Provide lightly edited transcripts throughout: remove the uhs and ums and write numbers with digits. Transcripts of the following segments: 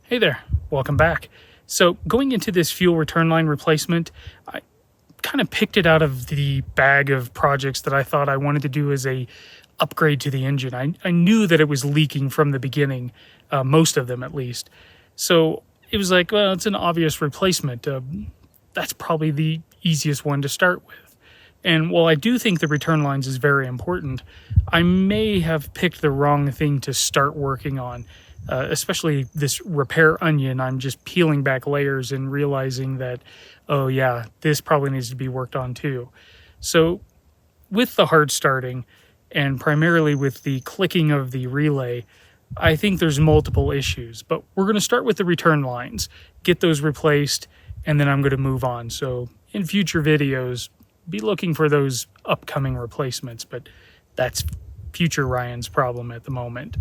Hey there, welcome back. So going into this fuel return line replacement, I kind of picked it out of the bag of projects that I thought I wanted to do as a upgrade to the engine. I knew that it was leaking from the beginning, most of them at least. So it was like, well, it's an obvious replacement. That's probably the easiest one to start with. And while I do think the return lines is very important, I may have picked the wrong thing to start working on. Especially this repair onion, I'm just peeling back layers and realizing that, oh yeah, this probably needs to be worked on too. So with the hard starting and primarily with the clicking of the relay, I think there's multiple issues, but we're going to start with the return lines, get those replaced, and then I'm going to move on. So in future videos, be looking for those upcoming replacements, but that's future Ryan's problem at the moment.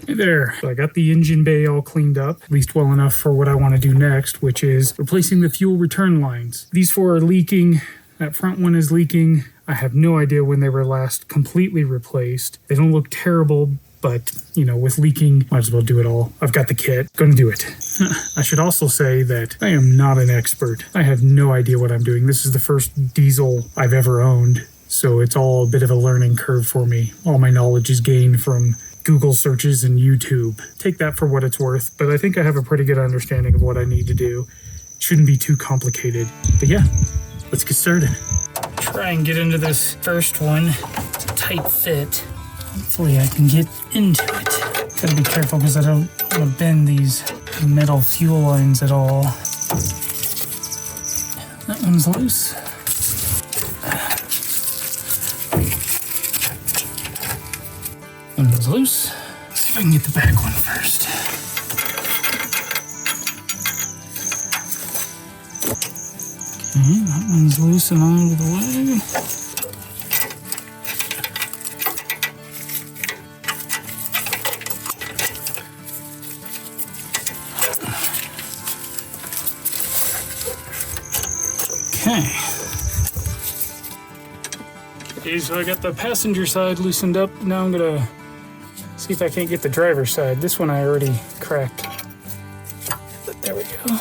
Hey there. So I got the engine bay all cleaned up, at least well enough for what I want to do next, which is replacing the fuel return lines. These four are leaking. That front one is leaking. I have no idea when they were last completely replaced. They don't look terrible, but, you know, with leaking, might as well do it all. I've got the kit. Gonna do it. I should also say that I am not an expert. I have no idea what I'm doing. This is the first diesel I've ever owned, so it's all a bit of a learning curve for me. All my knowledge is gained from Google searches and YouTube. Take that for what it's worth, but I think I have a pretty good understanding of what I need to do. It shouldn't be too complicated. But yeah, let's get started. Try and get into this first one. It's a tight fit. Hopefully I can get into it. Gotta be careful because I don't want to bend these metal fuel lines at all. That one's loose. One was loose. Let's see if I can get the back one first. Okay, that one's loose and out of the way. Okay, so I got the passenger side loosened up. Now I'm gonna see if I can't get the driver's side. This one I already cracked. But there we go.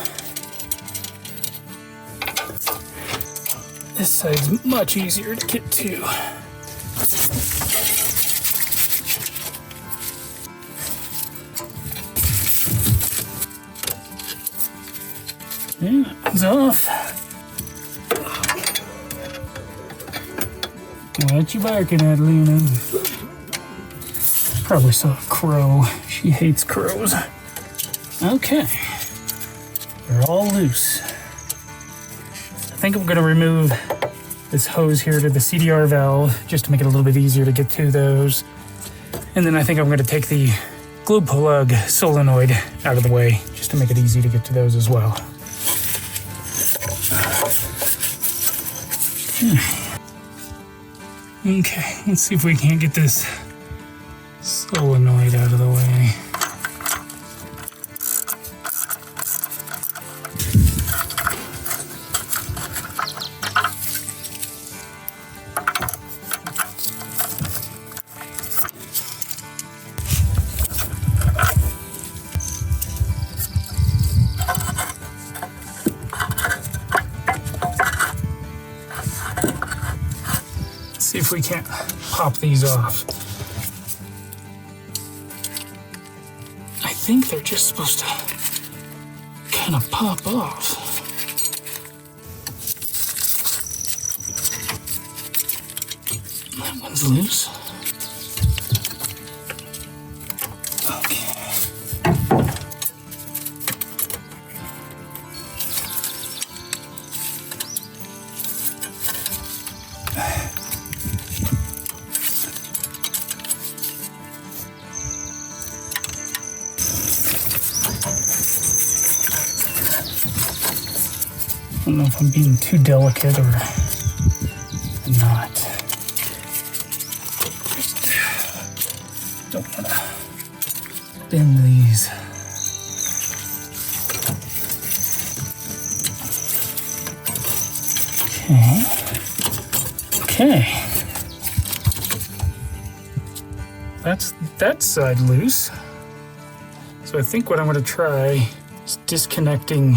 This side's much easier to get to. Okay, that one's off. What you barking at, Luna? Probably saw a crow. She hates crows. Okay. They're all loose. I think I'm going to remove this hose here to the CDR valve just to make it a little bit easier to get to those. And then I think I'm going to take the glue plug solenoid out of the way just to make it easy to get to those as well. Okay, let's see if we can't get this solenoid out of the way. See if we can't pop these off. I think they're just supposed to kind of pop off. That one's loose. I don't know if I'm being too delicate or not. Just don't want to bend these. Okay. That's that side loose. So I think what I'm going to try is disconnecting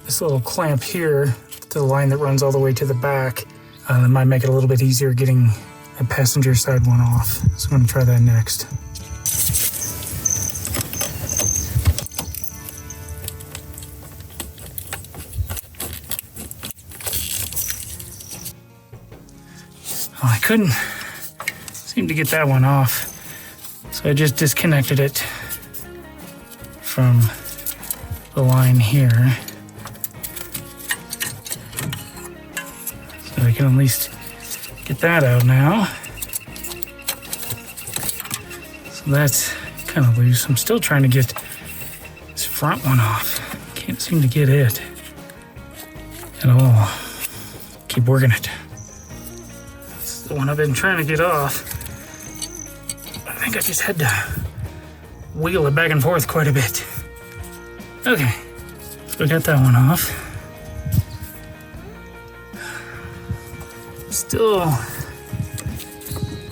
this little clamp here to the line that runs all the way to the back. That might make it a little bit easier getting the passenger side one off. So I'm going to try that next. Oh, I couldn't seem to get that one off. So I just disconnected it from the line here. So I can at least get that out now. So that's kind of loose. I'm still trying to get this front one off. Can't seem to get it at all. Keep working it. This is the one I've been trying to get off. I think I just had to wheel it back and forth quite a bit. Okay, so I got that one off. Still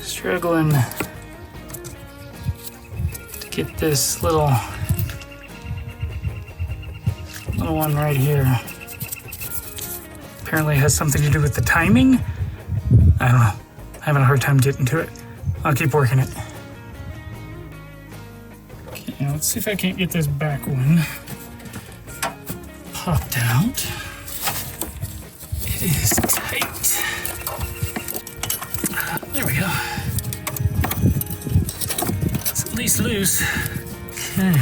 struggling to get this little one right here. Apparently it has something to do with the timing. I don't know. I'm having a hard time getting to it. I'll keep working it. Okay, let's see if I can't get this back one popped out. It is tight. There we go. It's at least loose. Okay.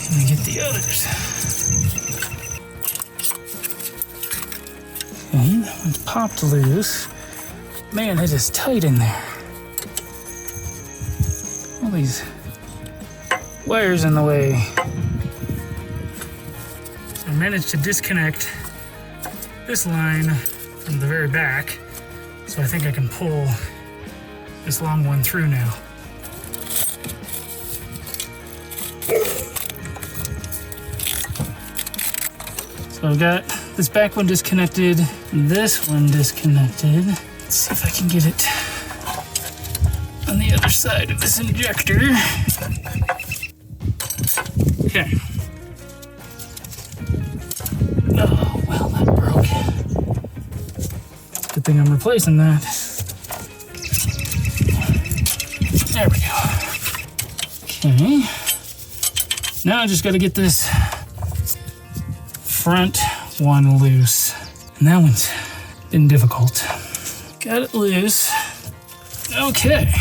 Let me get the others. Okay, that one's popped loose. Man, it is tight in there. All these wires in the way. So I managed to disconnect this line from the very back, so I think I can pull this long one through now. So I've got this back one disconnected, this one disconnected. Let's see if I can get it on the other side of this injector. Okay. Oh, well, that broke. Good thing I'm replacing that. There we go. Okay. Now I just got to get this front one loose. And that one's been difficult. Got it loose. Okay.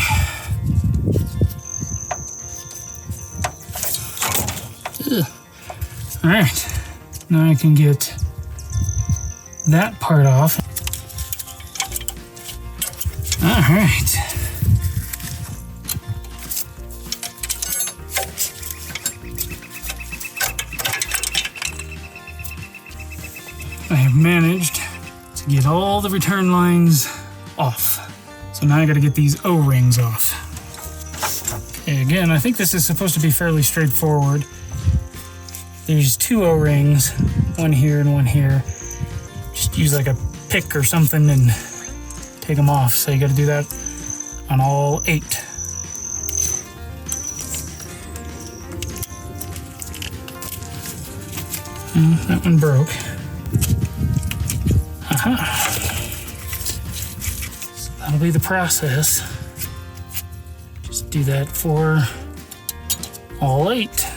Ugh. All right. Now I can get that part off. All right. I have managed to get all the return lines off. So now I got to get these O-rings off. Okay, again, I think this is supposed to be fairly straightforward. There's two O-rings, one here and one here. Just use like a pick or something and take them off. So you got to do that on all 8. That one broke. Aha. So that'll be the process. Just do that for all 8.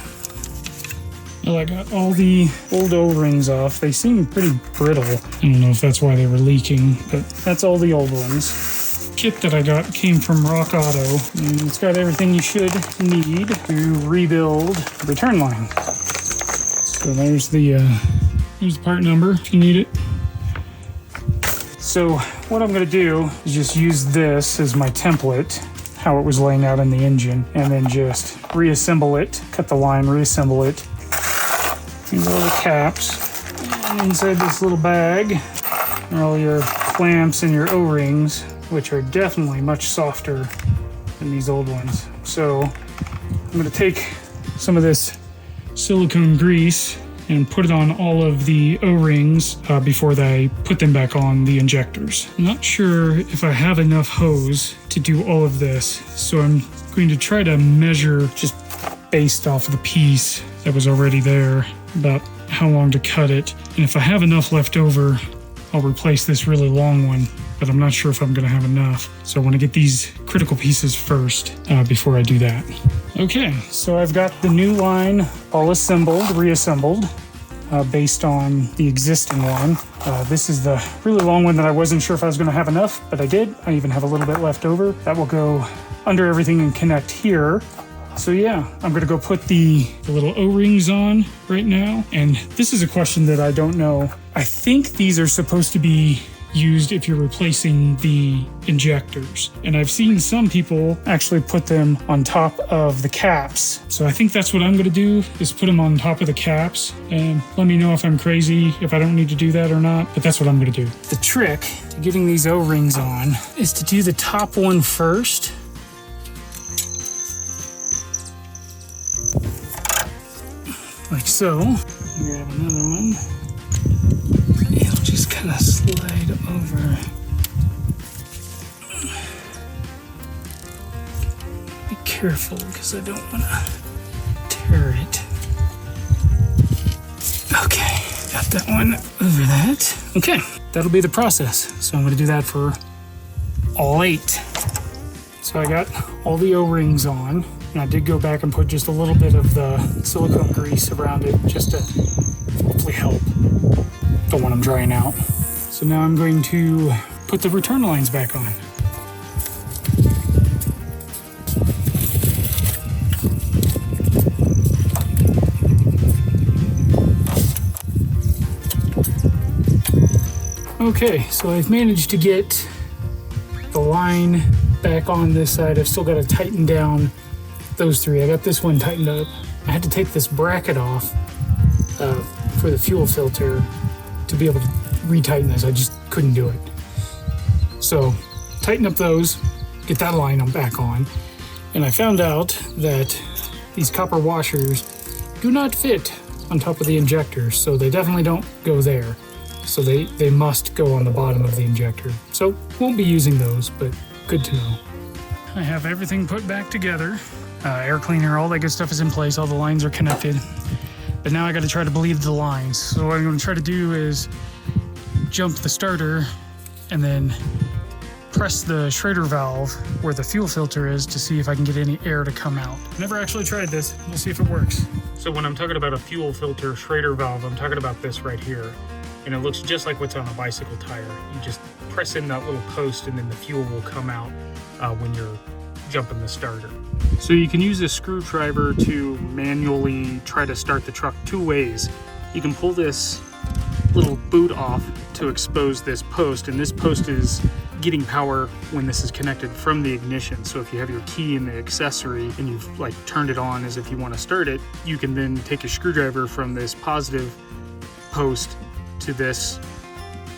Well, I got all the old O-rings off. They seem pretty brittle. I don't know if that's why they were leaking, but that's all the old ones. Kit that I got came from Rock Auto, and it's got everything you should need to rebuild the return line. So there's the part number if you need it. So what I'm gonna do is just use this as my template, how it was laying out in the engine, and then just reassemble it, cut the line, reassemble it. These are all the caps. And inside this little bag are all your clamps and your O-rings, which are definitely much softer than these old ones. So I'm gonna take some of this silicone grease and put it on all of the O-rings before I put them back on the injectors. I'm not sure if I have enough hose to do all of this, so I'm going to try to measure, just based off of the piece that was already there, about how long to cut it. And if I have enough left over, I'll replace this really long one, but I'm not sure if I'm going to have enough. So I want to get these critical pieces first before I do that. Okay, so I've got the new line all assembled, reassembled, based on the existing one. This is the really long one that I wasn't sure if I was going to have enough, but I did. I even have a little bit left over. That will go under everything and connect here. So yeah, I'm going to go put the little O-rings on right now. And this is a question that I don't know. I think these are supposed to be used if you're replacing the injectors. And I've seen some people actually put them on top of the caps. So I think that's what I'm going to do, is put them on top of the caps. And let me know if I'm crazy, if I don't need to do that or not, but that's what I'm going to do. The trick to getting these O-rings on is to do the top one first. Like so. Grab another one. It'll just kind of slide over. Be careful, because I don't want to tear it. Okay, got that one over that. Okay, that'll be the process. So I'm going to do that for all 8. So I got all the O-rings on. And I did go back and put just a little bit of the silicone grease around it just to hopefully help. Don't want them drying out. So now I'm going to put the return lines back on. Okay, so I've managed to get the line back on this side. I've still got to tighten down those 3. I got this one tightened up. I had to take this bracket off for the fuel filter to be able to retighten this. I just couldn't do it. So tighten up those, get that line back on. And I found out that these copper washers do not fit on top of the injector, so they definitely don't go there. So they must go on the bottom of the injector. So won't be using those, but good to know. I have everything put back together. Air cleaner, all that good stuff is in place. All the lines are connected. But now I got to try to bleed the lines. So what I'm going to try to do is jump the starter and then press the Schrader valve where the fuel filter is to see if I can get any air to come out. Never actually tried this. We'll see if it works. So when I'm talking about a fuel filter Schrader valve, I'm talking about this right here. And it looks just like what's on a bicycle tire. You just press in that little post and then the fuel will come out when you're jumping the starter. So you can use a screwdriver to manually try to start the truck 2 ways. You can pull this little boot off to expose this post, and this post is getting power when this is connected from the ignition. So if you have your key in the accessory and you've like turned it on as if you want to start it, you can then take a screwdriver from this positive post to this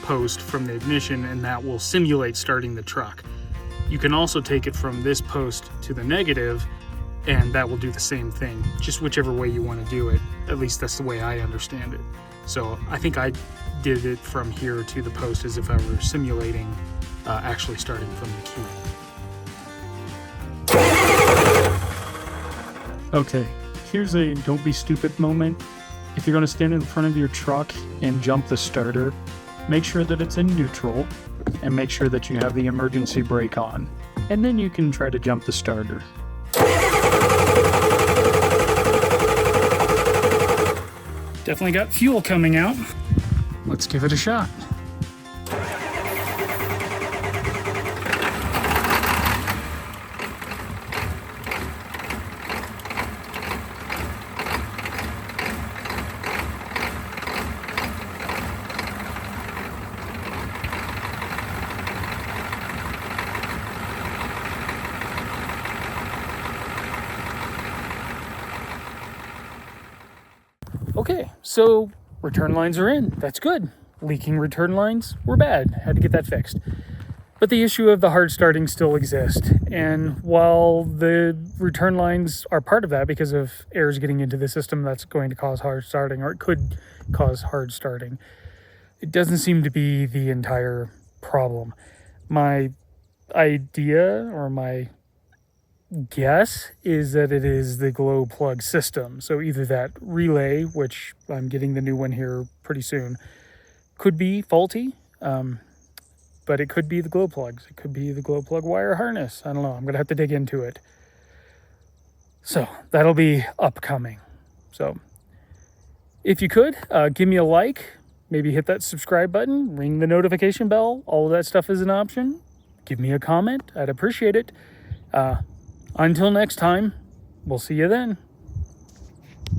post from the ignition, and that will simulate starting the truck. You can also take it from this post to the negative, and that will do the same thing, just whichever way you want to do it. At least that's the way I understand it. So I think I did it from here to the post as if I were simulating actually starting from the key. Okay, here's a don't be stupid moment. If you're going to stand in front of your truck and jump the starter, make sure that it's in neutral and make sure that you have the emergency brake on. And then you can try to jump the starter. Definitely got fuel coming out. Let's give it a shot. Okay, so return lines are in. That's good. Leaking return lines were bad. Had to get that fixed. But the issue of the hard starting still exists. And while the return lines are part of that because of airs getting into the system, that's going to cause hard starting, or it could cause hard starting, it doesn't seem to be the entire problem. My idea, or my guess is that it is the glow plug system. So either that relay, which I'm getting the new one here pretty soon, could be faulty, but it could be the glow plugs. It could be the glow plug wire harness. I don't know. I'm going to have to dig into it. So that'll be upcoming. So if you could, give me a like, maybe hit that subscribe button, ring the notification bell. All of that stuff is an option. Give me a comment. I'd appreciate it. Until next time, we'll see you then.